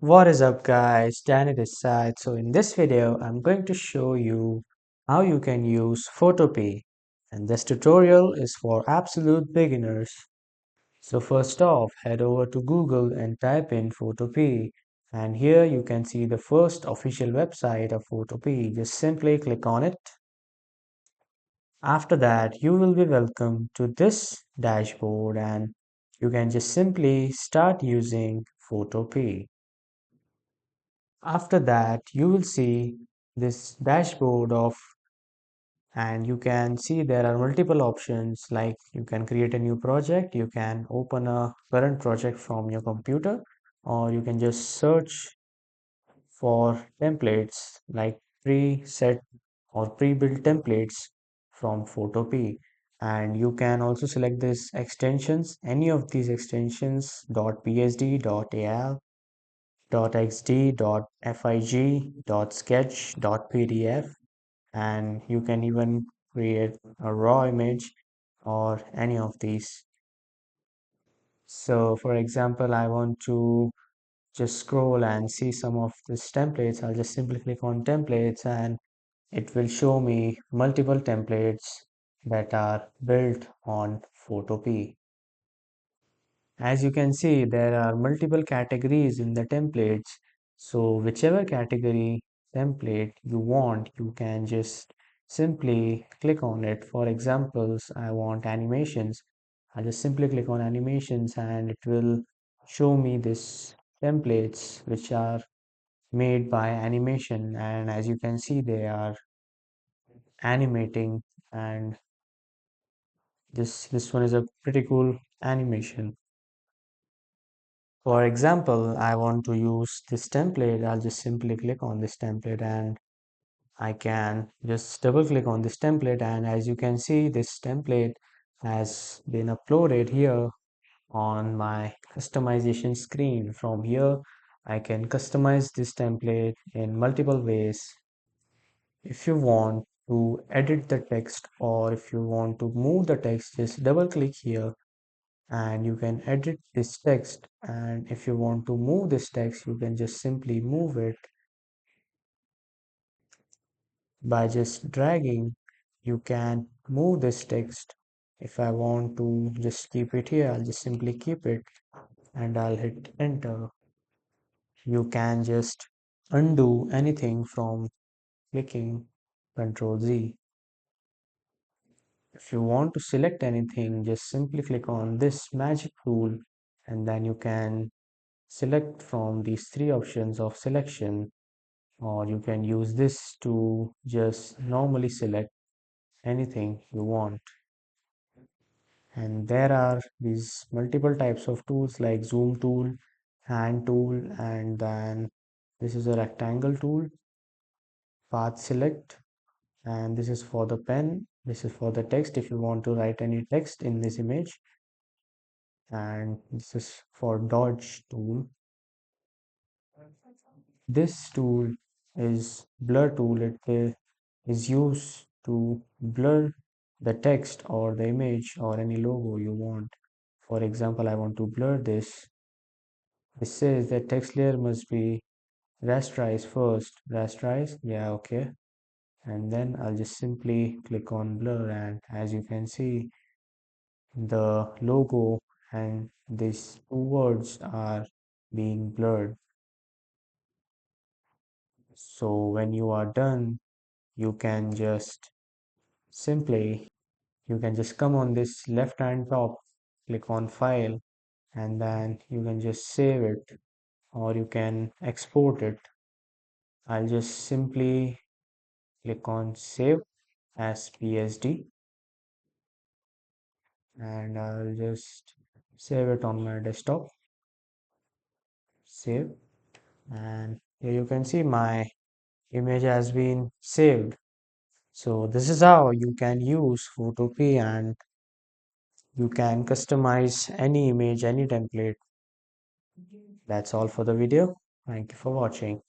What is up guys, Danny this side. So in this video, I'm going to show you how you can use Photopea. And this tutorial is for absolute beginners. So first off, head over to Google and type in Photopea. And here you can see the first official website of Photopea. Just simply click on it. After that, you will be welcome to this dashboard and you can just simply start using Photopea. After that, you will see this dashboard of and you can see there are multiple options like you can create a new project, you can open a current project from your computer, or you can just search for templates like preset or pre-built templates from Photopea. And you can also select this extensions, any of these extensions .psd, .al, .xd, .fig, .sketch, .pdf, and you can even create a raw image or any of these. So for example, I want to just scroll and see some of these templates. I'll just simply click on templates and it will show me multiple templates that are built on Photopea. As you can see, there are multiple categories in the templates. So whichever category template you want, you can just simply click on it. For examples, I want animations. I just simply click on animations and it will show me this templates which are made by animation. And as you can see, they are animating, and this one is a pretty cool animation. For example, I want to use this template. I'll just simply click on this template and I can just double click on this template. And as you can see, this template has been uploaded here on my customization screen. From here, I can customize this template in multiple ways. If you want to edit the text or if you want to move the text, just double click here and you can edit this text. And if you want to move this text, you can just simply move it by just dragging. You can move this text. If I want to just keep it here, I'll just simply keep it and I'll hit enter. You can just undo anything from clicking Ctrl Z. If you want to select anything, just simply click on this magic tool and then you can select from these three options of selection, or you can use this to just normally select anything you want. And there are these multiple types of tools like zoom tool, hand tool, and then this is a rectangle tool, path select, and this is for the pen, this is for the text if you want to write any text in this image, and this is for dodge tool. This tool is blur tool. It is used to blur the text or the image or any logo you want. For example, I want to blur this. It says that text layer must be rasterize first. Rasterize, yeah, okay. And then I'll just simply click on blur, and as you can see, the logo and these two words are being blurred. So when you are done, you can just simply you can just come on this left hand top, click on file, and then you can just save it or you can export it. I'll just simply click on save as PSD and I'll just save it on my desktop. Save, and here you can see my image has been saved. So this is how you can use Photopea and you can customize any image, any template. That's all for the video. Thank you for watching.